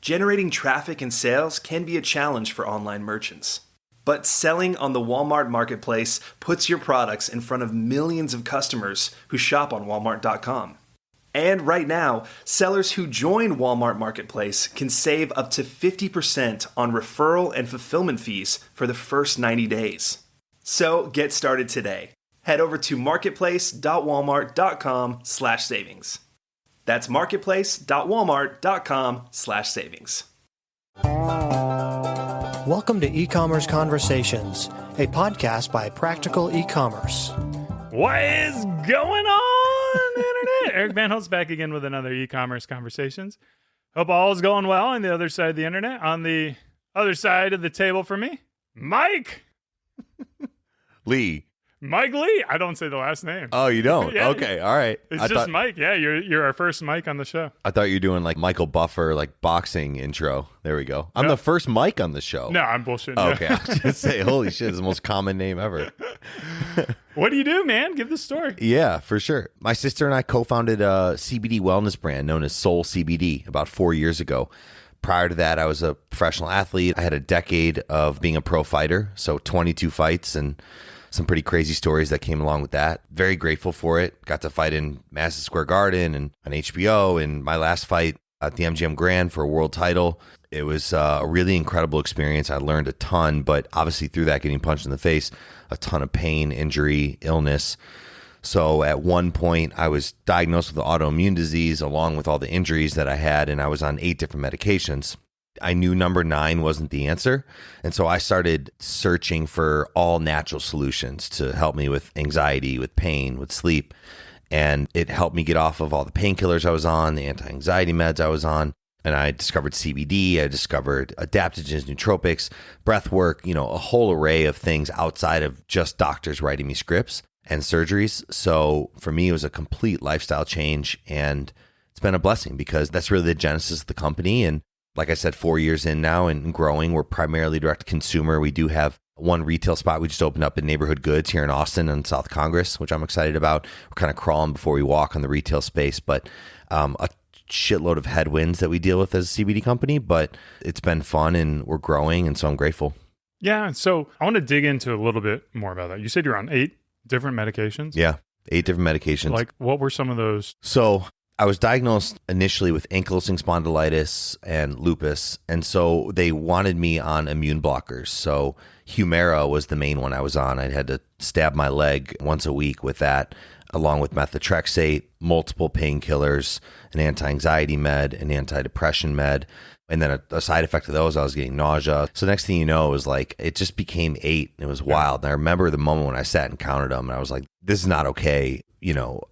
Generating traffic and sales can be a challenge for online merchants. But selling on the Walmart Marketplace puts your products in front of millions of customers who shop on Walmart.com. And right now, sellers who join Walmart Marketplace can save up to 50% on referral and fulfillment fees for the first 90 days. So get started today. Head over to marketplace.walmart.com/savings. That's marketplace.walmart.com/savings. Welcome to E-Commerce Conversations, a podcast by Practical E-Commerce. What is going on, Internet? Eric Van Hult's back again with another E-Commerce Conversations. Hope all is going well on the other side of the Internet. On the other side of the table for me, Mike. Lee. Mike Lee. I don't say the last name. Oh, you don't? Yeah, okay, all right. It's just Mike. Yeah, you're our first Mike on the show. I thought you were doing like Michael Buffer, like boxing intro. There we go. I'm the first Mike on the show. No, I'm bullshitting. Oh, okay, I was going to say, holy shit, it's the most common name ever. What do you do, man? Give the story. Yeah, for sure. My sister and I co-founded a CBD wellness brand known as Soul CBD about 4 years ago. Prior to that, I was a professional athlete. I had a decade of being a pro fighter, so 22 fights and some pretty crazy stories that came along with that. Very grateful for it. Got to fight in Madison Square Garden and on HBO, and my last fight at the MGM Grand for a world title. It was a really incredible experience. I learned a ton, but obviously through that, getting punched in the face, a ton of pain, injury, illness. So at one point, I was diagnosed with autoimmune disease along with all the injuries that I had, and I was on 8 different medications. I knew number 9 wasn't the answer. And so I started searching for all natural solutions to help me with anxiety, with pain, with sleep. And it helped me get off of all the painkillers I was on, the anti-anxiety meds I was on. And I discovered CBD, I discovered adaptogens, nootropics, breath work, a whole array of things outside of just doctors writing me scripts and surgeries. So for me, it was a complete lifestyle change. And it's been a blessing because that's really the genesis of the company. And like I said, 4 years in now and growing. We're primarily direct to consumer. We do have one retail spot we just opened up in Neighborhood Goods here in Austin on South Congress, which I'm excited about. We're kind of crawling before we walk on the retail space, but a shitload of headwinds that we deal with as a CBD company, but it's been fun and we're growing, and so I'm grateful. Yeah, so I want to dig into a little bit more about that. You said you're on 8 different medications? Yeah, 8 different medications. Like, what were some of those? So I was diagnosed initially with ankylosing spondylitis and lupus, and so they wanted me on immune blockers. So Humira was the main one I was on. I had to stab my leg once a week with that, along with methotrexate, multiple painkillers, an anti-anxiety med, an antidepressant med. And then a side effect of those, I was getting nausea. So next thing you know, it was like, it just became 8. It was wild. And I remember the moment when I sat and counted them, and I was like, this is not okay.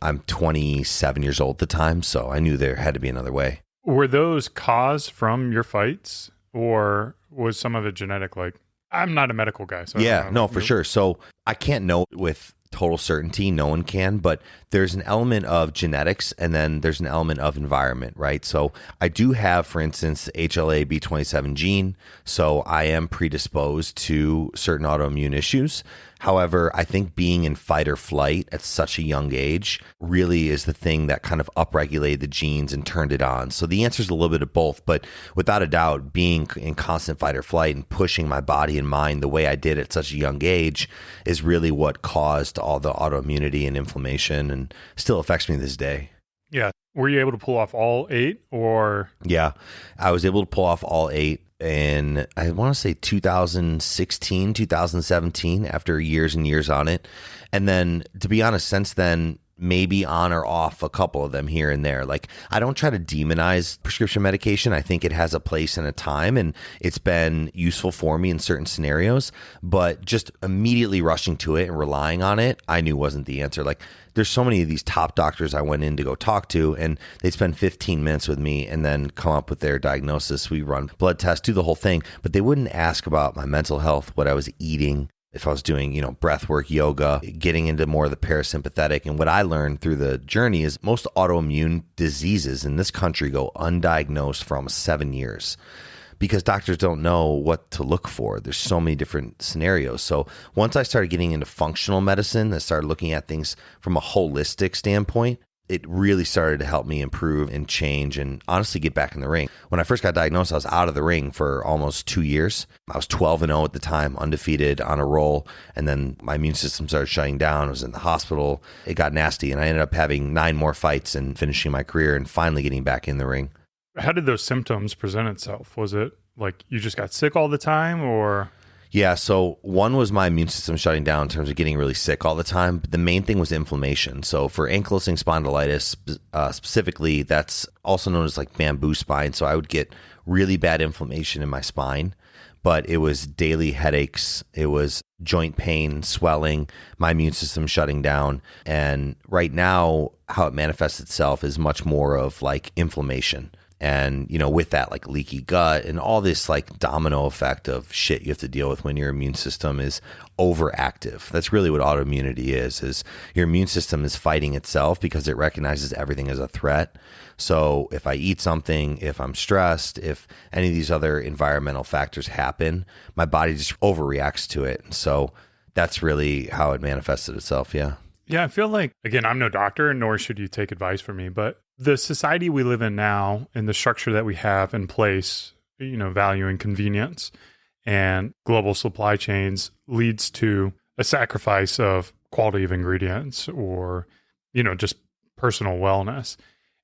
I'm 27 years old at the time, so I knew there had to be another way. Were those caused from your fights, or was some of it genetic? Like, I'm not a medical guy. So yeah, no, for sure. So I can't know with total certainty. No one can, but there's an element of genetics and then there's an element of environment, right? So I do have, for instance, the HLA-B27 gene. So I am predisposed to certain autoimmune issues. However, I think being in fight or flight at such a young age really is the thing that kind of upregulated the genes and turned it on. So the answer is a little bit of both, but without a doubt, being in constant fight or flight and pushing my body and mind the way I did at such a young age is really what caused all the autoimmunity and inflammation, and still affects me to this day. Yeah. Were you able to pull off all 8 or? Yeah, I was able to pull off all 8 in, I want to say 2016, 2017, after years and years on it. And then, to be honest, since then, maybe on or off a couple of them here and there. Like, I don't try to demonize prescription medication. I think it has a place and a time, and it's been useful for me in certain scenarios, but just immediately rushing to it and relying on it, I knew wasn't the answer. Like, there's so many of these top doctors I went in to go talk to, and they spend 15 minutes with me and then come up with their diagnosis. We run blood tests, do the whole thing, but they wouldn't ask about my mental health, what I was eating, if I was doing, breath work, yoga, getting into more of the parasympathetic. And what I learned through the journey is most autoimmune diseases in this country go undiagnosed for almost 7 years because doctors don't know what to look for. There's so many different scenarios. So once I started getting into functional medicine, I started looking at things from a holistic standpoint, it really started to help me improve and change and honestly get back in the ring. When I first got diagnosed, I was out of the ring for almost 2 years. I was 12-0 at the time, undefeated, on a roll. And then my immune system started shutting down. I was in the hospital. It got nasty. And I ended up having 9 more fights and finishing my career and finally getting back in the ring. How did those symptoms present itself? Was it like you just got sick all the time, or? Yeah, so one was my immune system shutting down in terms of getting really sick all the time. But the main thing was inflammation. So for ankylosing spondylitis specifically, that's also known as like bamboo spine. So I would get really bad inflammation in my spine, but it was daily headaches. It was joint pain, swelling, my immune system shutting down. And right now, how it manifests itself is much more of like inflammation. And, you know, with that, like leaky gut and all this like domino effect of shit you have to deal with when your immune system is overactive. That's really what autoimmunity is your immune system is fighting itself because it recognizes everything as a threat. So if I eat something, if I'm stressed, if any of these other environmental factors happen, my body just overreacts to it. So that's really how it manifested itself. Yeah. Yeah, I feel like, again, I'm no doctor, nor should you take advice from me, but the society we live in now and the structure that we have in place, you know, valuing convenience and global supply chains leads to a sacrifice of quality of ingredients or, you know, just personal wellness.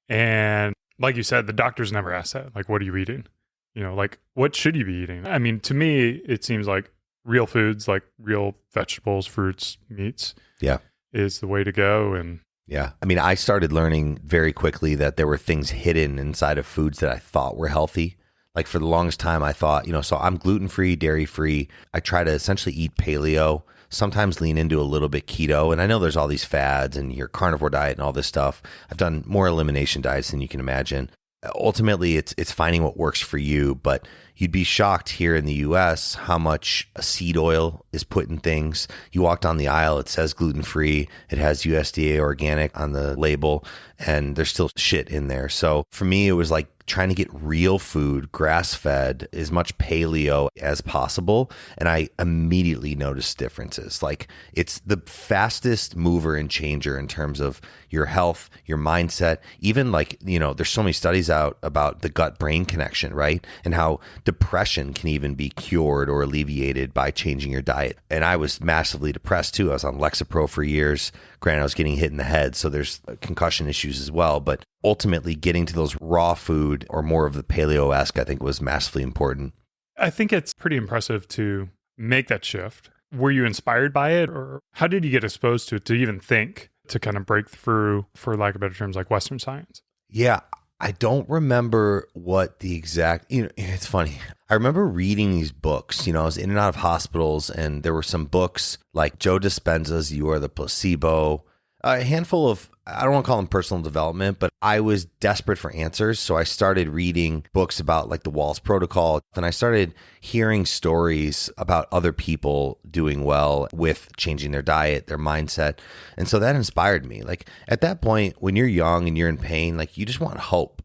And like you said, the doctors never ask that. Like, what are you eating? You know, like, what should you be eating? I mean, to me, it seems like real foods, like real vegetables, fruits, meats. Yeah. Is the way to go. And yeah, I mean, I started learning very quickly that there were things hidden inside of foods that I thought were healthy. Like for the longest time, I thought, you know, so I'm gluten-free, dairy-free. I try to essentially eat paleo, sometimes lean into a little bit keto. And I know there's all these fads and your carnivore diet and all this stuff. I've done more elimination diets than you can imagine. Ultimately, it's finding what works for you, but you'd be shocked here in the US how much seed oil is put in things. You walk down the aisle, it says gluten-free, it has USDA organic on the label, and there's still shit in there. So for me, it was like trying to get real food, grass-fed, as much paleo as possible. And I immediately noticed differences. Like it's the fastest mover and changer in terms of your health, your mindset, even like, you know, there's so many studies out about the gut-brain connection, right? And how depression can even be cured or alleviated by changing your diet. And I was massively depressed too. I was on Lexapro for years. Granted, I was getting hit in the head, so there's concussion issues as well. But ultimately getting to those raw food or more of the paleo-esque, I think was massively important. I think it's pretty impressive to make that shift. Were you inspired by it, or how did you get exposed to it to even think to kind of break through, for lack of better terms, like Western science? Yeah, I don't remember what the exact, you know, it's funny. I remember reading these books, you know, I was in and out of hospitals and there were some books like Joe Dispenza's You Are the Placebo, a handful of, I don't want to call them personal development, but I was desperate for answers. So I started reading books about like the Walls Protocol. And I started hearing stories about other people doing well with changing their diet, their mindset. And so that inspired me. Like at that point, when you're young and you're in pain, like you just want hope.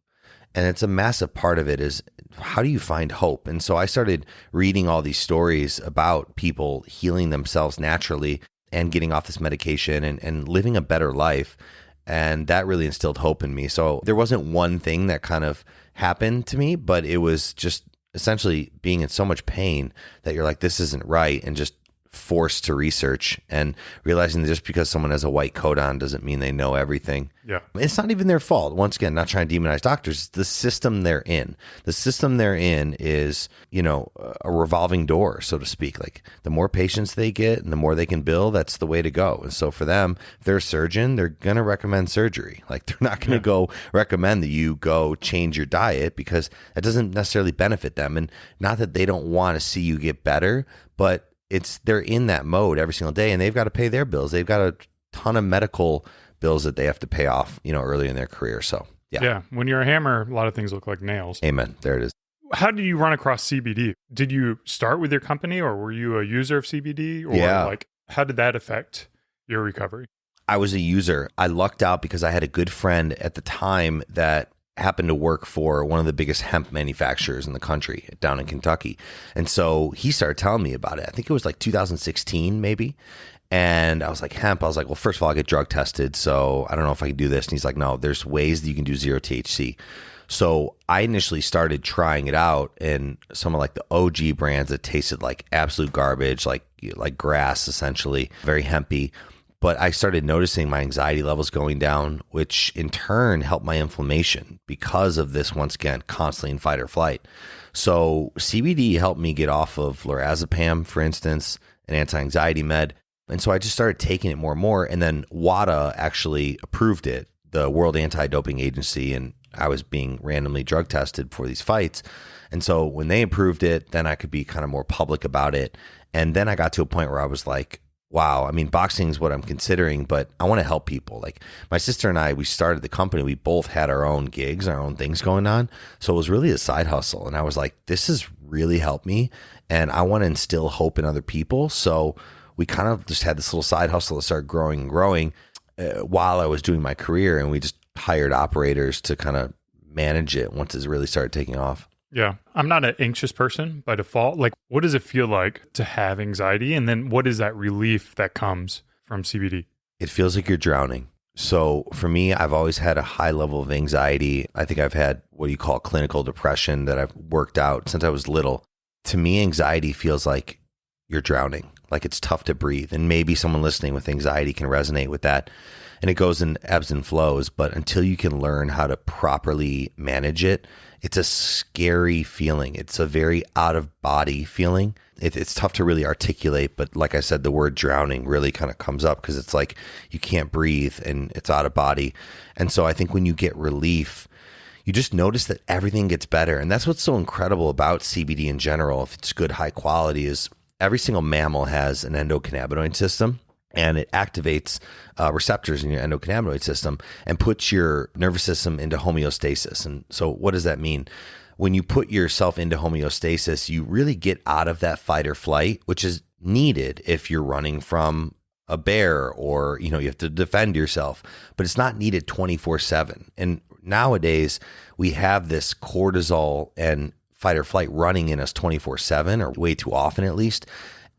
And it's a massive part of it is how do you find hope? And so I started reading all these stories about people healing themselves naturally and getting off this medication and living a better life. And that really instilled hope in me. So there wasn't one thing that kind of happened to me, but it was just essentially being in so much pain that you're like, this isn't right. And just forced to research and realizing that just because someone has a white coat on doesn't mean they know everything. Yeah. It's not even their fault. Once again, not trying to demonize doctors. It's the system they're in. The system they're in is, you know, a revolving door, so to speak. Like the more patients they get and the more they can bill, that's the way to go. And so for them, if they're a surgeon, they're going to recommend surgery. Like they're not going to go recommend that you go change your diet because that doesn't necessarily benefit them. And not that they don't want to see you get better, but they're in that mode every single day and they've got to pay their bills. They've got a ton of medical bills that they have to pay off, you know, early in their career. So yeah. When you're a hammer, a lot of things look like nails. Amen. There it is. How did you run across CBD? Did you start with your company or were you a user of CBD? Or like, how did that affect your recovery? I was a user. I lucked out because I had a good friend at the time that happened to work for one of the biggest hemp manufacturers in the country down in Kentucky. And so he started telling me about it. I think it was like 2016 maybe. And I was like, hemp. I was like, well, first of all, I get drug tested, so I don't know if I can do this. And he's like, no, there's ways that you can do zero THC. So I initially started trying it out, and some of like the OG brands that tasted like absolute garbage, like grass, essentially, very hempy. But I started noticing my anxiety levels going down, which in turn helped my inflammation because of this, once again, constantly in fight or flight. So CBD helped me get off of lorazepam, for instance, an anti-anxiety med. And so I just started taking it more and more. And then WADA actually approved it, the World Anti-Doping Agency, and I was being randomly drug tested for these fights. And so when they approved it, then I could be kind of more public about it. And then I got to a point where I was like, wow, I mean, boxing is what I'm considering, but I want to help people. Like my sister and I, we started the company. We both had our own gigs, our own things going on. So it was really a side hustle. And I was like, this has really helped me. And I want to instill hope in other people. So we kind of just had this little side hustle that started growing and growing while I was doing my career. And we just hired operators to kind of manage it once it really started taking off. Yeah. I'm not an anxious person by default. Like, what does it feel like to have anxiety? And then what is that relief that comes from CBD? It feels like you're drowning. So for me, I've always had a high level of anxiety. I think I've had what you call clinical depression that I've worked out since I was little. To me, anxiety feels like you're drowning, like it's tough to breathe. And maybe someone listening with anxiety can resonate with that. And it goes in ebbs and flows. But until you can learn how to properly manage it, it's a scary feeling. It's a very out of body feeling. It's tough to really articulate, but like I said, the word drowning really kind of comes up because it's like you can't breathe and it's out of body. And so I think when you get relief, you just notice that everything gets better. And that's what's so incredible about CBD in general, if it's good, high quality, is every single mammal has an endocannabinoid system. And it activates receptors in your endocannabinoid system and puts your nervous system into homeostasis. And so what does that mean? When you put yourself into homeostasis, you really get out of that fight or flight, which is needed if you're running from a bear or, you have to defend yourself, but it's not needed 24/7. And nowadays we have this cortisol and fight or flight running in us 24/7, or way too often at least.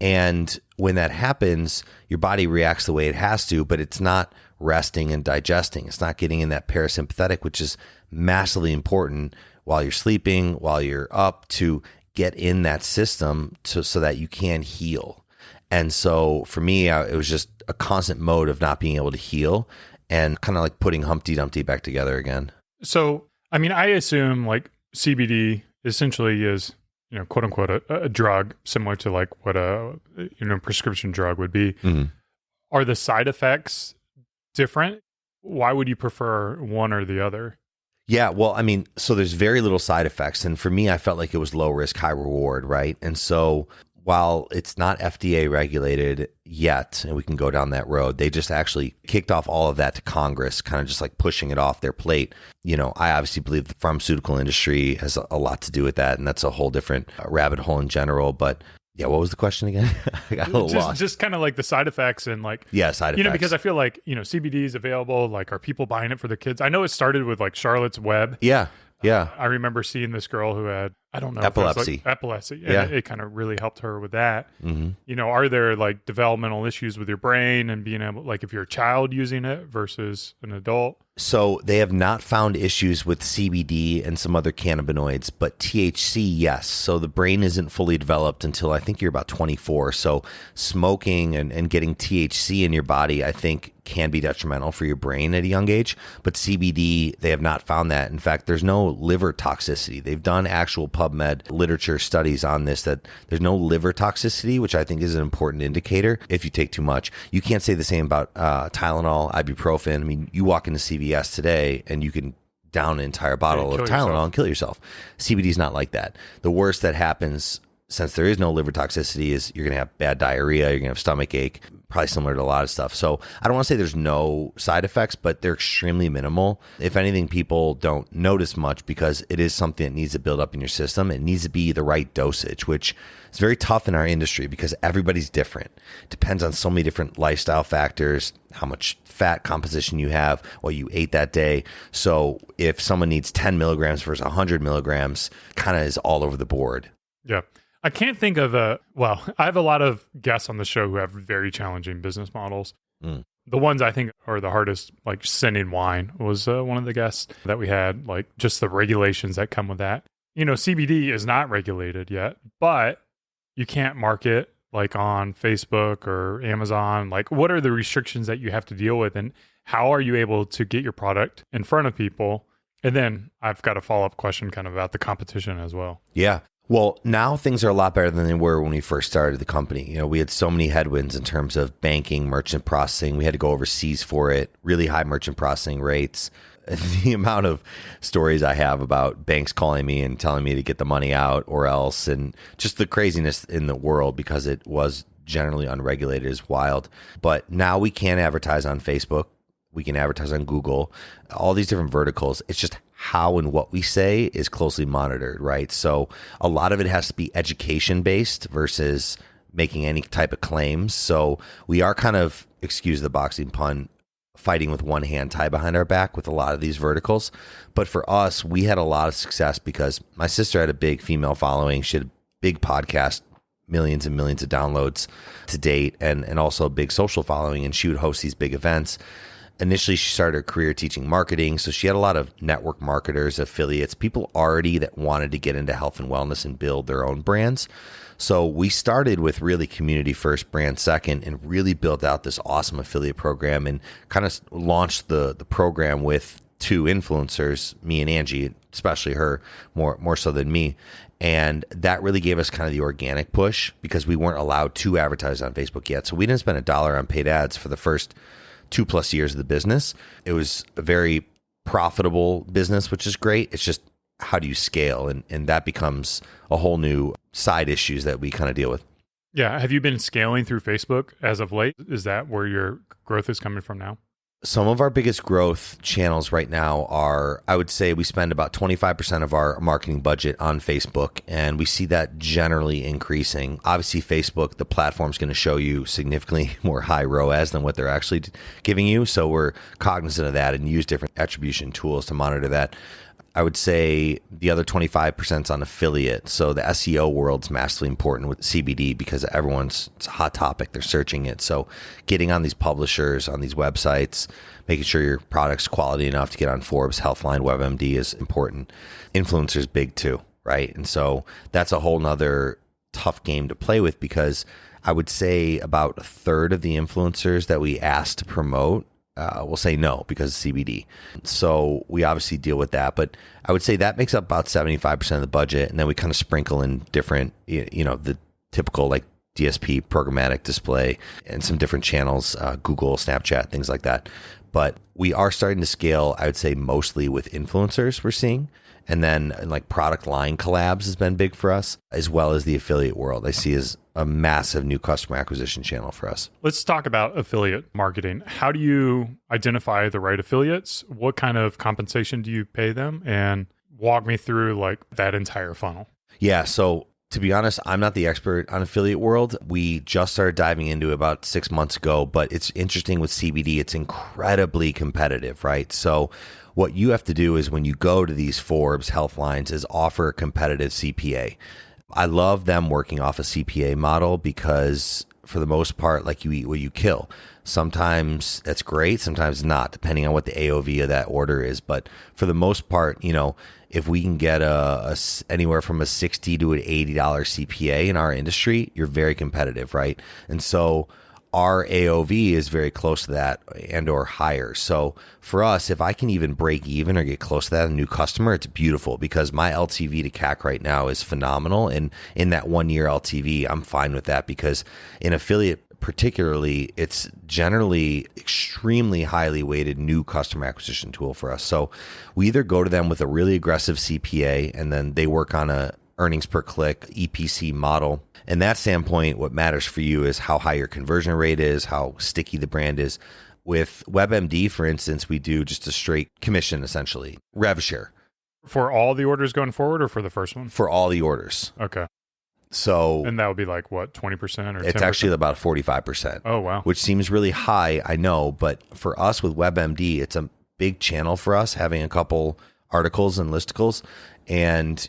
And when that happens, your body reacts the way it has to, but it's not resting and digesting. It's not getting in that parasympathetic, which is massively important while you're sleeping, while you're up, to get in that system so that you can heal. And so for me, it was just a constant mode of not being able to heal and kind of like putting Humpty Dumpty back together again. So, I mean, I assume like CBD essentially is, quote unquote, a drug similar to like what a prescription drug would be. Mm-hmm. Are the side effects different? Why would you prefer one or the other? Yeah, well, I mean, so there's very little side effects. And for me, I felt like it was low risk, high reward, right? And so while it's not FDA regulated yet, and we can go down that road, they just actually kicked off all of that to Congress, kind of just like pushing it off their plate. I obviously believe the pharmaceutical industry has a lot to do with that, and that's a whole different rabbit hole in general. But yeah, what was the question again? I got a little lost. Just kind of like the side effects and like, side effects. Because I feel like, CBD is available. Like, are people buying it for their kids? I know it started with like Charlotte's Web. Yeah. I remember seeing this girl who had, epilepsy. Epilepsy. Yeah. And it kind of really helped her with that. Mm-hmm. Are there like developmental issues with your brain and being able, like if you're a child using it versus an adult? So they have not found issues with CBD and some other cannabinoids, but THC, yes. So the brain isn't fully developed until I think you're about 24. So smoking and getting THC in your body, I think, can be detrimental for your brain at a young age. But CBD, they have not found that. In fact, there's no liver toxicity. They've done actual PubMed literature studies on this, that there's no liver toxicity, which I think is an important indicator if you take too much. You can't say the same about Tylenol, ibuprofen. I mean, you walk into CVS today and you can down an entire bottle of Tylenol and kill yourself. CBD is not like that. The worst that happens, since there is no liver toxicity, is you're going to have bad diarrhea, you're going to have stomach ache, probably similar to a lot of stuff. So I don't want to say there's no side effects, but they're extremely minimal. If anything, people don't notice much because it is something that needs to build up in your system. It needs to be the right dosage, which is very tough in our industry because everybody's different. It depends on so many different lifestyle factors, how much fat composition you have, what you ate that day. So if someone needs 10 milligrams versus 100 milligrams, kind of is all over the board. Yeah. I can't think of I have a lot of guests on the show who have very challenging business models. The ones I think are the hardest, like sending wine was one of the guests that we had, like just the regulations that come with that. CBD is not regulated yet, but you can't market like on Facebook or Amazon. Like, what are the restrictions that you have to deal with, and how are you able to get your product in front of people? And then I've got a follow-up question kind of about the competition as well. Yeah. Well, now things are a lot better than they were when we first started the company. We had so many headwinds in terms of banking, merchant processing. We had to go overseas for it, really high merchant processing rates. The amount of stories I have about banks calling me and telling me to get the money out or else, and just the craziness in the world because it was generally unregulated is wild. But now we can advertise on Facebook. We can advertise on Google, all these different verticals. It's just how and what we say is closely monitored, right? So a lot of it has to be education based versus making any type of claims. So we are kind of, excuse the boxing pun, fighting with one hand tied behind our back with a lot of these verticals. But for us, we had a lot of success because my sister had a big female following. She had a big podcast, millions and millions of downloads to date, and also a big social following. And she would host these big events. Initially, she started her career teaching marketing. So she had a lot of network marketers, affiliates, people already that wanted to get into health and wellness and build their own brands. So we started with really community first, brand second, and really built out this awesome affiliate program and kind of launched the program with two influencers, me and Angie, especially her, more so than me. And that really gave us kind of the organic push because we weren't allowed to advertise on Facebook yet. So we didn't spend $1 on paid ads for the first 2+ years of the business. It was a very profitable business, which is great. It's just, how do you scale? And that becomes a whole new side issues that we kind of deal with. Yeah. Have you been scaling through Facebook as of late? Is that where your growth is coming from now? Some of our biggest growth channels right now are, I would say we spend about 25% of our marketing budget on Facebook, and we see that generally increasing. Obviously, Facebook, the platform is going to show you significantly more high ROAS than what they're actually giving you. So we're cognizant of that and use different attribution tools to monitor that. I would say the other 25% is on affiliate. So the SEO world's massively important with CBD because it's a hot topic. They're searching it. So getting on these publishers, on these websites, making sure your product's quality enough to get on Forbes, Healthline, WebMD is important. Influencers big too, right? And so that's a whole nother tough game to play with because I would say about a third of the influencers that we asked to promote will say no because of CBD. So we obviously deal with that, but I would say that makes up about 75% of the budget. And then we kind of sprinkle in different, the typical like DSP, programmatic display, and some different channels, Google, Snapchat, things like that. But we are starting to scale, I would say mostly with influencers we're seeing. And then like product line collabs has been big for us, as well as the affiliate world I see as a massive new customer acquisition channel for us. Let's talk about affiliate marketing. How do you identify the right affiliates? What kind of compensation do you pay them? And walk me through like that entire funnel. Yeah. So to be honest, I'm not the expert on affiliate world. We just started diving into it about 6 months ago, but it's interesting with CBD. It's incredibly competitive, right? So what you have to do is when you go to these Forbes Healthlines is offer a competitive CPA. I love them working off a CPA model because for the most part, like you eat what you kill. Sometimes that's great, sometimes not, depending on what the AOV of that order is. But for the most part, if we can get anywhere from a $60 to an $80 CPA in our industry, you're very competitive, right? And so our AOV is very close to that and or higher. So for us, if I can even break even or get close to that, a new customer, it's beautiful because my LTV to CAC right now is phenomenal. And in that 1 year LTV, I'm fine with that because in affiliate particularly, it's generally extremely highly weighted new customer acquisition tool for us. So we either go to them with a really aggressive CPA and then they work on a earnings per click EPC model. And that standpoint, what matters for you is how high your conversion rate is, how sticky the brand is. With WebMD, for instance, we do just a straight commission, essentially, rev share. For all the orders going forward or for the first one? For all the orders. Okay. So, and that would be like what, 20% or 10%? It's actually about 45%. Oh, wow. Which seems really high, I know. But for us with WebMD, it's a big channel for us, having a couple articles and listicles. And,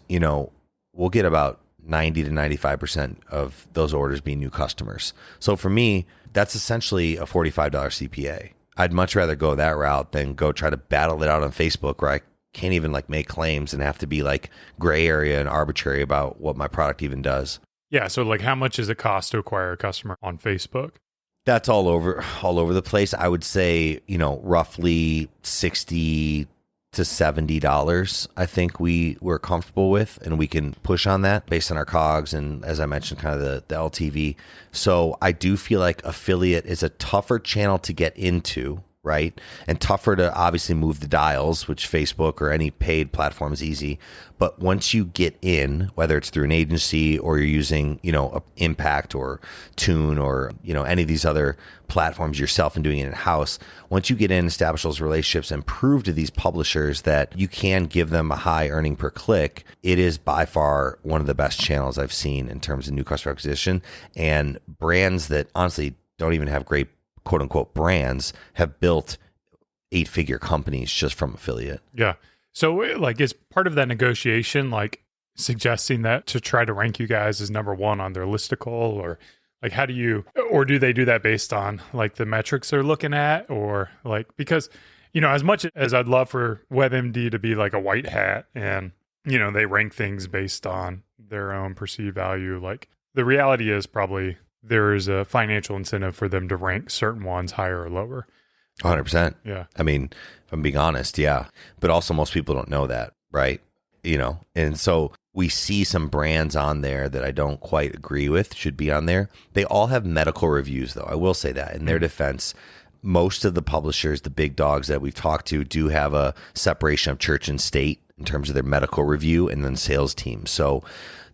we'll get about 90 to 95% of those orders being new customers. So for me, that's essentially a $45 CPA. I'd much rather go that route than go try to battle it out on Facebook where I can't even like make claims and have to be like gray area and arbitrary about what my product even does. Yeah. So like how much does it cost to acquire a customer on Facebook? That's all over the place. I would say, roughly $60 to $70, I think we're comfortable with, and we can push on that based on our COGS and, as I mentioned, kind of the LTV. So I do feel like affiliate is a tougher channel to get into, right? And tougher to obviously move the dials, which Facebook or any paid platform is easy. But once you get in, whether it's through an agency or you're using, a Impact or Tune or, any of these other platforms yourself and doing it in-house, once you get in, establish those relationships and prove to these publishers that you can give them a high earning per click, it is by far one of the best channels I've seen in terms of new customer acquisition. And brands that honestly don't even have great quote unquote brands have built 8-figure companies just from affiliate. Yeah. So like is part of that negotiation like suggesting that to try to rank you guys as number one on their listicle, or like how do you, or do they do that based on like the metrics they're looking at, or like, because, as much as I'd love for WebMD to be like a white hat and, they rank things based on their own perceived value, like the reality is probably there is a financial incentive for them to rank certain ones higher or lower. 100%. Yeah. I mean, if I'm being honest, yeah. But also most people don't know that, right? And so we see some brands on there that I don't quite agree with should be on there. They all have medical reviews, though. I will say that in their defense, most of the publishers, the big dogs that we've talked to, do have a separation of church and state in terms of their medical review and then sales team. So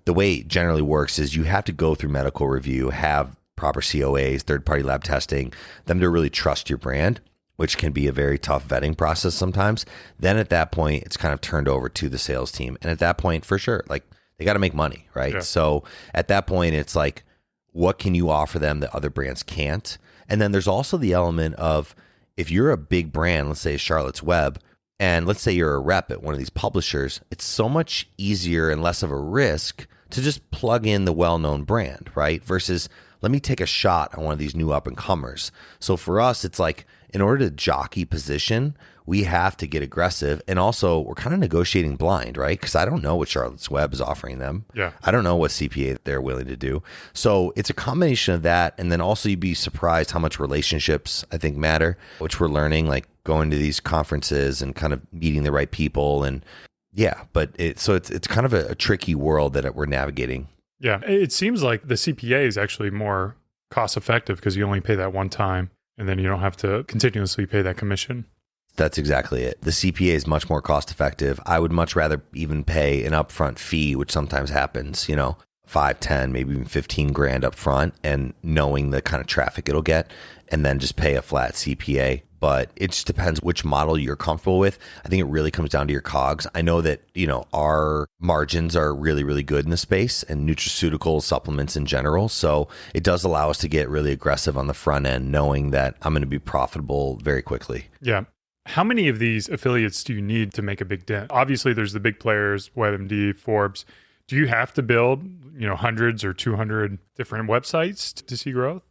the way it generally works is you have to go through medical review, have proper COAs, third-party lab testing, them to really trust your brand, which can be a very tough vetting process sometimes. Then at that point, it's kind of turned over to the sales team. And at that point, for sure, like they got to make money, right? Yeah. So at that point, it's like, what can you offer them that other brands can't? And then there's also the element of if you're a big brand, let's say Charlotte's Web, and let's say you're a rep at one of these publishers, it's so much easier and less of a risk to just plug in the well-known brand, right? Versus let me take a shot on one of these new up-and-comers. So for us, it's like in order to jockey position, we have to get aggressive. And also we're kind of negotiating blind, right? Because I don't know what Charlotte's Web is offering them. Yeah. I don't know what CPA they're willing to do. So it's a combination of that. And then also you'd be surprised how much relationships I think matter, which we're learning, like going to these conferences and kind of meeting the right people. And yeah, but it's kind of a tricky world that we're navigating. Yeah. It seems like the CPA is actually more cost effective because you only pay that one time and then you don't have to continuously pay that commission. That's exactly it. The CPA is much more cost effective. I would much rather even pay an upfront fee, which sometimes happens, 5, 10, maybe even 15 grand up front, and knowing the kind of traffic it'll get, and then just pay a flat CPA. But it just depends which model you're comfortable with. I think it really comes down to your COGS. I know that, our margins are really, really good in the space, and nutraceuticals, supplements in general. So it does allow us to get really aggressive on the front end, knowing that I'm going to be profitable very quickly. Yeah. How many of these affiliates do you need to make a big dent? Obviously, there's the big players, WebMD, Forbes. Do you have to build, hundreds or 200 different websites to see growth?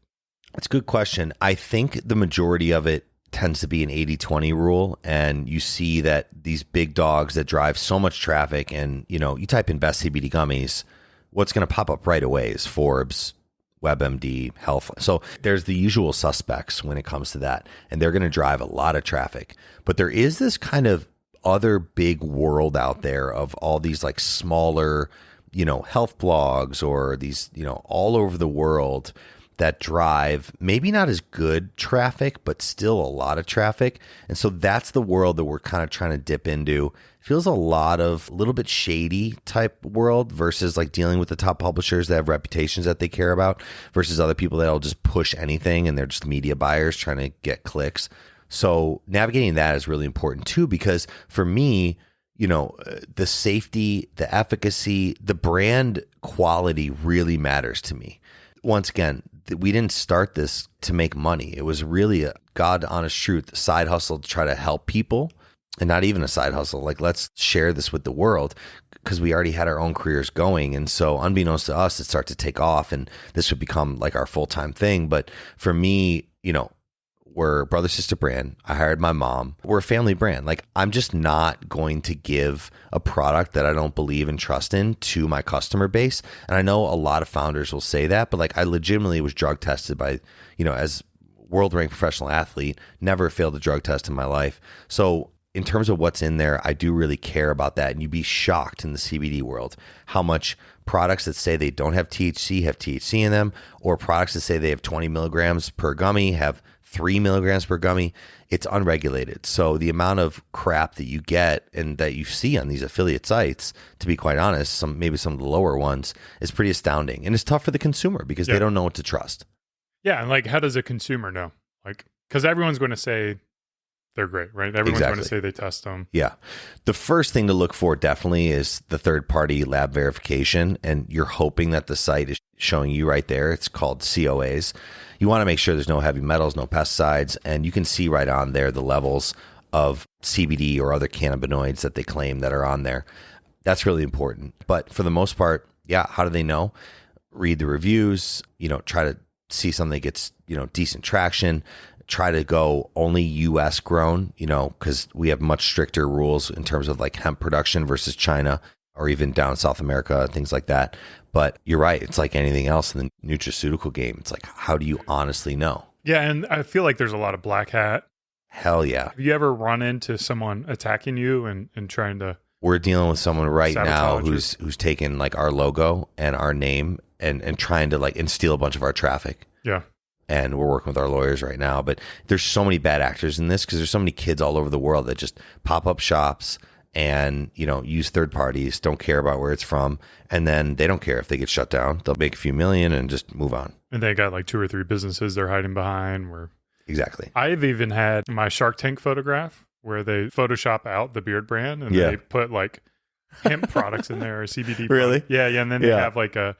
That's a good question. I think the majority of it tends to be an 80-20 rule. And you see that these big dogs that drive so much traffic and, you type in best CBD gummies, what's going to pop up right away is Forbes, WebMD, Health. So there's the usual suspects when it comes to that, and they're going to drive a lot of traffic. But there is this kind of other big world out there of all these like smaller, health blogs or these, all over the world that drive maybe not as good traffic, but still a lot of traffic. And so that's the world that we're kind of trying to dip into. Feels a little bit shady type world versus like dealing with the top publishers that have reputations that they care about versus other people that'll just push anything and they're just media buyers trying to get clicks. So navigating that is really important too, because for me, the safety, the efficacy, the brand quality really matters to me. Once again, we didn't start this to make money. It was really a God honest truth side hustle to try to help people. and not even a side hustle. Like, let's share this with the world, because we already had our own careers going. And so unbeknownst to us, it started to take off, and this would become like our full-time thing. But for me, we're brother sister brand. I hired my mom. We're a family brand. Like, I'm just not going to give a product that I don't believe and trust in to my customer base. And I know a lot of founders will say that, but like, I legitimately was drug tested by, as world ranked professional athlete, never failed a drug test in my life. So in terms of what's in there, I do really care about that. And you'd be shocked in the CBD world how much products that say they don't have THC in them, or products that say they have 20 milligrams per gummy have 3 milligrams per gummy. It's unregulated. So the amount of crap that you get and that you see on these affiliate sites, to be quite honest, maybe some of the lower ones, is pretty astounding. And it's tough for the consumer because they don't know what to trust. Yeah. And like, how does a consumer know? Like, because everyone's going to say they're great, right? Everyone's going to say they test them. Yeah. The first thing to look for definitely is the third-party lab verification, and you're hoping that the site is showing you right there. It's called COAs. You want to make sure there's no heavy metals, no pesticides, and you can see right on there the levels of CBD or other cannabinoids that they claim that are on there. That's really important. But for the most part, how do they know? Read the reviews, try to see something that gets, decent traction. Try to go only US grown, because we have much stricter rules in terms of like hemp production versus China or even down South America, things like that. But you're right. It's like anything else in the nutraceutical game. It's like, how do you honestly know? Yeah. And I feel like there's a lot of black hat. Hell yeah. Have you ever run into someone attacking you and trying to... We're dealing with someone right now who's taken like our logo and our name and trying to like steal a bunch of our traffic. Yeah. And we're working with our lawyers right now. But there's so many bad actors in this because there's so many kids all over the world that just pop up shops and, use third parties, don't care about where it's from. And then they don't care if they get shut down. They'll make a few million and just move on. And they got like 2 or 3 businesses they're hiding behind. Exactly. I've even had my Shark Tank photograph where they Photoshop out the beard brand and they put like hemp products in there or CBD. Really? Yeah. And then they have like a,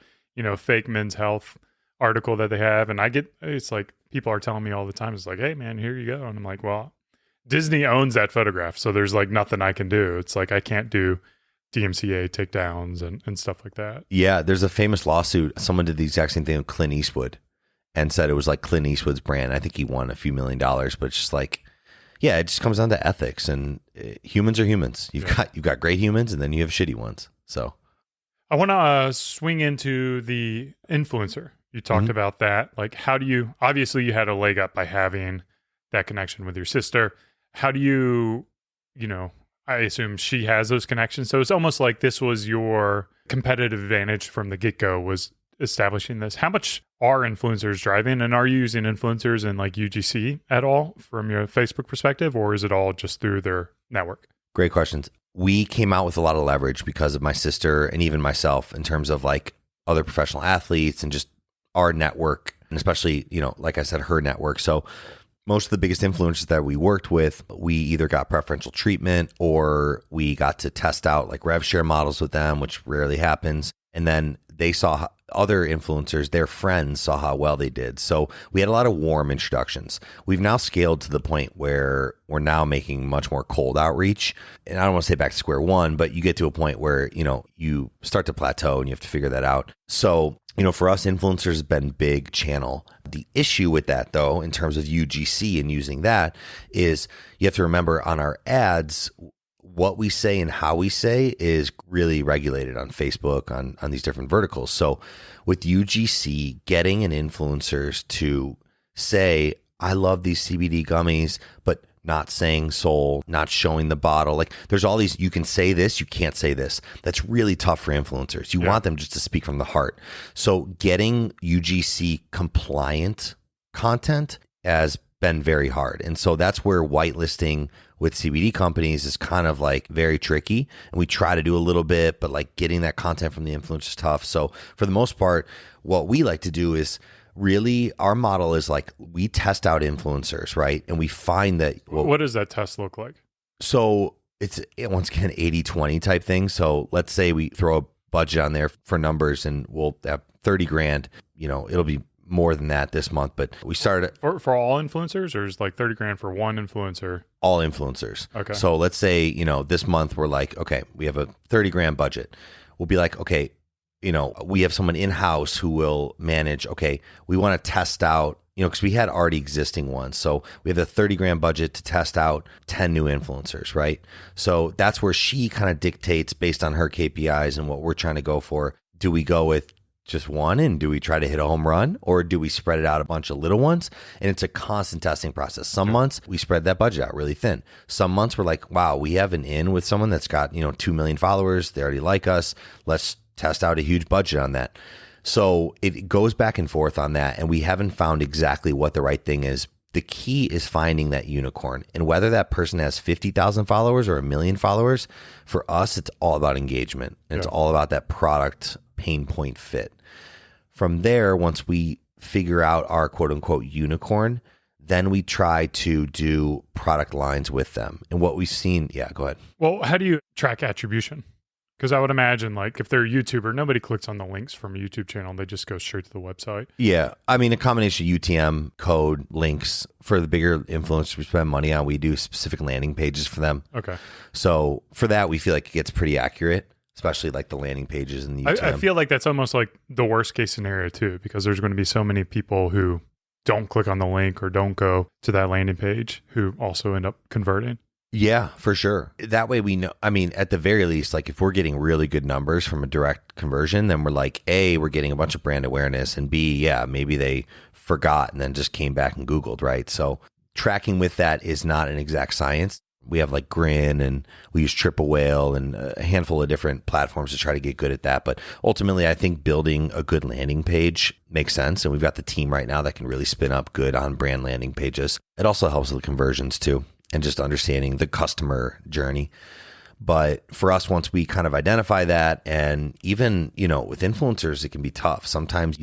fake Men's Health article that they have, and it's like people are telling me all the time, it's like, hey man, here you go. And I'm like, well, Disney owns that photograph, so there's like nothing I can do. It's like I can't do DMCA takedowns and stuff like that. Yeah, there's a famous lawsuit. Someone did the exact same thing with Clint Eastwood and said it was like Clint Eastwood's brand. I think he won a few $1 million, but it's just like, it just comes down to ethics, and humans are humans. You've got great humans, and then you have shitty ones. So I want to swing into the influencer. You talked about that. Like, how do you, obviously you had a leg up by having that connection with your sister. How do you, I assume she has those connections. So it's almost like this was your competitive advantage from the get-go, was establishing this. How much are influencers driving, and are you using influencers in like UGC at all from your Facebook perspective, or is it all just through their network? Great questions. We came out with a lot of leverage because of my sister and even myself in terms of like other professional athletes and just our network, and especially, like I said, her network. So most of the biggest influencers that we worked with, we either got preferential treatment or we got to test out like rev share models with them, which rarely happens. And then they saw other influencers, their friends saw how well they did. So we had a lot of warm introductions. We've now scaled to the point where we're now making much more cold outreach. And I don't want to say back to square one, but you get to a point where, you start to plateau and you have to figure that out. So, for us, influencers has been big channel. The issue with that, though, in terms of UGC and using that, is you have to remember on our ads, what we say and how we say is really regulated on Facebook, on these different verticals. So with UGC, getting an influencers to say, I love these CBD gummies, but not saying soul, not showing the bottle. Like there's all these, you can say this, you can't say this. That's really tough for influencers. You want them just to speak from the heart. So getting UGC compliant content has been very hard. And so that's where whitelisting with CBD companies is kind of like very tricky. And we try to do a little bit, but like getting that content from the influencers is tough. So for the most part, what we like to do is really, our model is like we test out influencers, right? And we find that... what does that test look like? So it's, once again, 80-20 type thing. So let's say we throw a budget on there for numbers and we'll have 30 grand, it'll be more than that this month, but we started For all influencers, or is like 30 grand for one influencer? all influencers. Okay. So let's say, this month we're like, okay, we have a 30 grand budget. We'll be like, okay, we have someone in-house who will manage, okay, we want to test out, because we had already existing ones. So we have a 30 grand budget to test out 10 new influencers, right? So that's where she kind of dictates based on her KPIs and what we're trying to go for. Do we go with just one and do we try to hit a home run, or do we spread it out a bunch of little ones? And it's a constant testing process. Some months we spread that budget out really thin. Some months we're like, wow, we have an in with someone that's got, 2 million followers. They already like us. Let's test out a huge budget on that. So it goes back and forth on that. And we haven't found exactly what the right thing is. The key is finding that unicorn, and whether that person has 50,000 followers or 1 million followers, for us, it's all about engagement. And it's all about that product pain point fit. From there, once we figure out our quote unquote unicorn, then we try to do product lines with them. And what we've seen, go ahead. Well, how do you track attribution? Because I would imagine like if they're a YouTuber, nobody clicks on the links from a YouTube channel. They just go straight to the website. Yeah. I mean, a combination of UTM, code, links. For the bigger influencers we spend money on, we do specific landing pages for them. Okay. So for that, we feel like it gets pretty accurate, especially like the landing pages and the UTM. I feel like that's almost like the worst case scenario too, because there's going to be so many people who don't click on the link or don't go to that landing page who also end up converting. Yeah, for sure. That way we know, I mean, at the very least, like if we're getting really good numbers from a direct conversion, then we're like, A, we're getting a bunch of brand awareness, and B, maybe they forgot and then just came back and Googled, right? So tracking with that is not an exact science. We have like Grin and we use Triple Whale and a handful of different platforms to try to get good at that. But ultimately, I think building a good landing page makes sense. And we've got the team right now that can really spin up good on brand landing pages. It also helps with the conversions too, and just understanding the customer journey. But for us, once we kind of identify that, and even, with influencers, it can be tough. Sometimes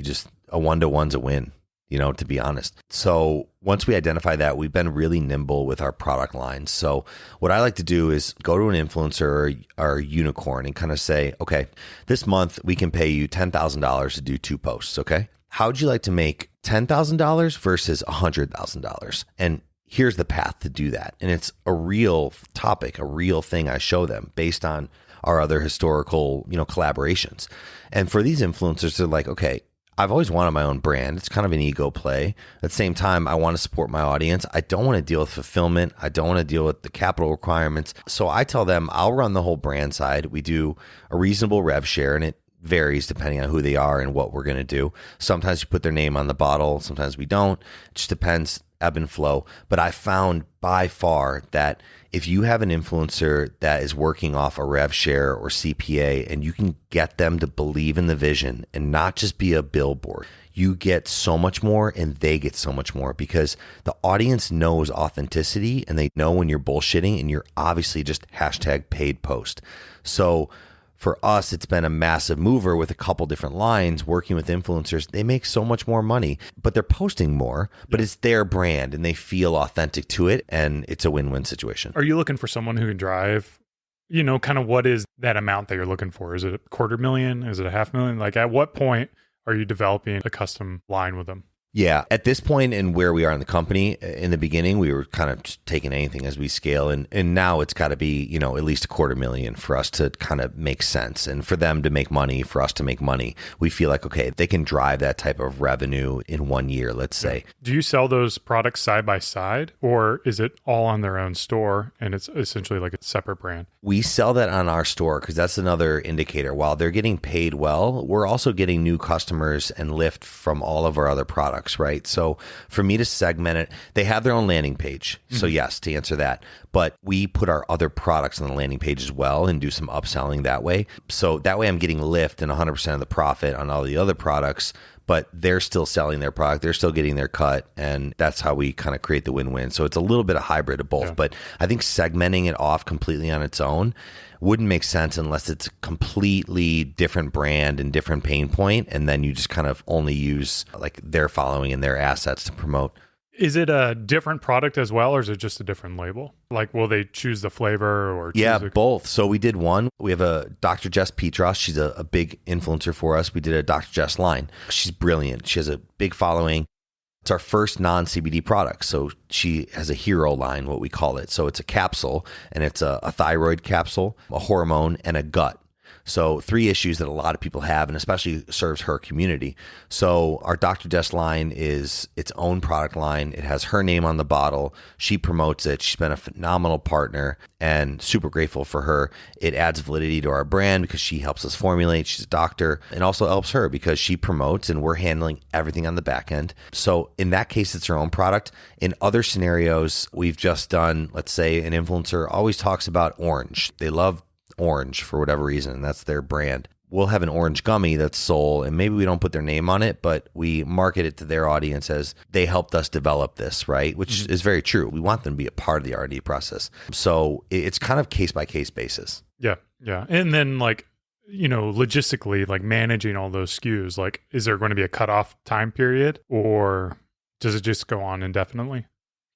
a one-to-one's a win, to be honest. So once we identify that, we've been really nimble with our product lines. So what I like to do is go to an influencer or unicorn and kind of say, okay, this month we can pay you $10,000 to do 2 posts. Okay. How would you like to make $10,000 versus $100,000? And here's the path to do that. And it's a real topic, a real thing I show them based on our other historical, collaborations. And for these influencers, they're like, okay, I've always wanted my own brand. It's kind of an ego play. At the same time, I want to support my audience. I don't want to deal with fulfillment. I don't want to deal with the capital requirements. So I tell them I'll run the whole brand side. We do a reasonable rev share, and it varies depending on who they are and what we're going to do. Sometimes you put their name on the bottle. Sometimes we don't. It just depends, ebb and flow. But I found by far that if you have an influencer that is working off a rev share or CPA, and you can get them to believe in the vision and not just be a billboard, you get so much more and they get so much more, because the audience knows authenticity and they know when you're bullshitting and you're obviously just hashtag paid post. So for us, it's been a massive mover with a couple different lines working with influencers. They make so much more money, but they're posting more, but it's their brand and they feel authentic to it. And it's a win-win situation. Are you looking for someone who can drive, kind of what is that amount that you're looking for? Is it $250,000? Is it $500,000? Like at what point are you developing a custom line with them? Yeah. At this point and where we are in the company, in the beginning, we were kind of just taking anything as we scale. And now it's got to be, at least $250,000 for us to kind of make sense. And for them to make money, for us to make money, we feel like, okay, they can drive that type of revenue in 1 year, let's say. Do you sell those products side by side, or is it all on their own store and it's essentially like a separate brand? We sell that on our store because that's another indicator. While they're getting paid well, we're also getting new customers and lift from all of our other products. Right. So for me to segment it, they have their own landing page. So yes, to answer that, but we put our other products on the landing page as well and do some upselling that way. So that way I'm getting lift and 100% of the profit on all the other products, but they're still selling their product. They're still getting their cut. And that's how we kind of create the win-win. So it's a little bit of hybrid of both, but I think segmenting it off completely on its own wouldn't make sense unless it's a completely different brand and different pain point. And then you just kind of only use like their following and their assets to promote. Is it a different product as well, or is it just a different label? Like, will they choose the flavor or choose both. So we did one. We have a Dr. Jess Petros. She's a big influencer for us. We did a Dr. Jess line. She's brilliant. She has a big following. It's our first non-CBD product. So she has a hero line, what we call it. So it's a capsule, and it's a thyroid capsule, a hormone, and a gut. So 3 issues that a lot of people have, and especially serves her community. So our Dr. Jess line is its own product line. It has her name on the bottle. She promotes it. She's been a phenomenal partner and super grateful for her. It adds validity to our brand because she helps us formulate. She's a doctor, and also helps her because she promotes and we're handling everything on the back end. So in that case, it's her own product. In other scenarios, we've just done, let's say an influencer always talks about orange. They love orange for whatever reason, and that's their brand. We'll have an orange gummy that's Soul, and maybe we don't put their name on it, but we market it to their audience as they helped us develop this, right? Which is very true. We want them to be a part of the R&D process. So it's kind of case by case basis. Yeah. And then logistically, like managing all those SKUs, like is there going to be a cutoff time period, or does it just go on indefinitely?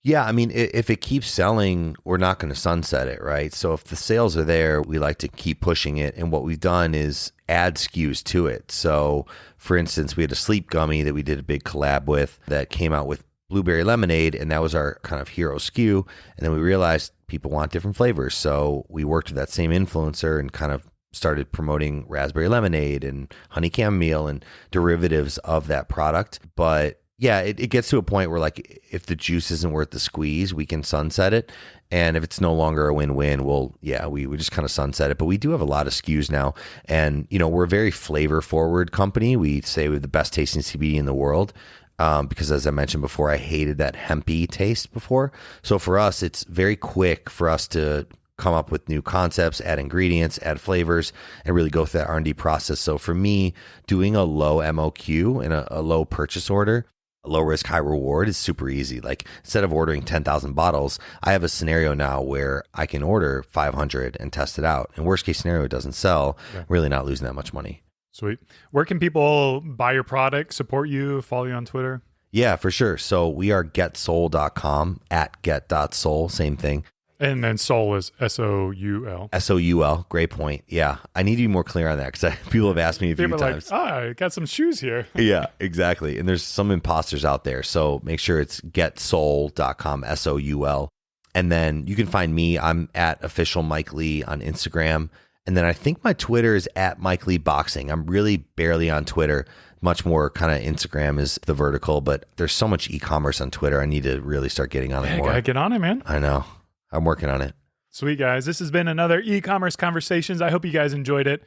Yeah, I mean, if it keeps selling, we're not going to sunset it, right? So if the sales are there, we like to keep pushing it. And what we've done is add SKUs to it. So for instance, we had a sleep gummy that we did a big collab with that came out with blueberry lemonade, and that was our kind of hero SKU. And then we realized people want different flavors. So we worked with that same influencer and kind of started promoting raspberry lemonade and honey chamomile and derivatives of that product. But yeah, it gets to a point where, like, if the juice isn't worth the squeeze, we can sunset it. And if it's no longer a win-win, we just kind of sunset it. But we do have a lot of SKUs now. And, we're a very flavor-forward company. We say we have the best tasting CBD in the world because, as I mentioned before, I hated that hempy taste before. So for us, it's very quick for us to come up with new concepts, add ingredients, add flavors, and really go through that R&D process. So for me, doing a low MOQ and a low purchase order, low risk, high reward is super easy. Like, instead of ordering 10,000 bottles, I have a scenario now where I can order 500 and test it out. And worst case scenario, it doesn't sell, really not losing that much money. Sweet. Where can people buy your product, support you, follow you on Twitter? Yeah, for sure. So we are getsoul.com, at get.soul, same thing. And then Soul is S-O-U-L. S-O-U-L. Great point. Yeah. I need to be more clear on that because people have asked me a few times. I got some shoes here. Yeah, exactly. And there's some imposters out there. So make sure it's getsoul.com, S-O-U-L. And then you can find me. I'm at official Mike Lee on Instagram. And then I think my Twitter is at Mike Lee Boxing. I'm really barely on Twitter. Much more kind of Instagram is the vertical, but there's so much e-commerce on Twitter. I need to really start getting on it more. Gotta get on it, man. I know. I'm working on it. Sweet, guys. This has been another e-commerce conversations. I hope you guys enjoyed it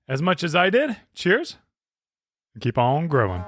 as much as I did. Cheers. And keep on growing.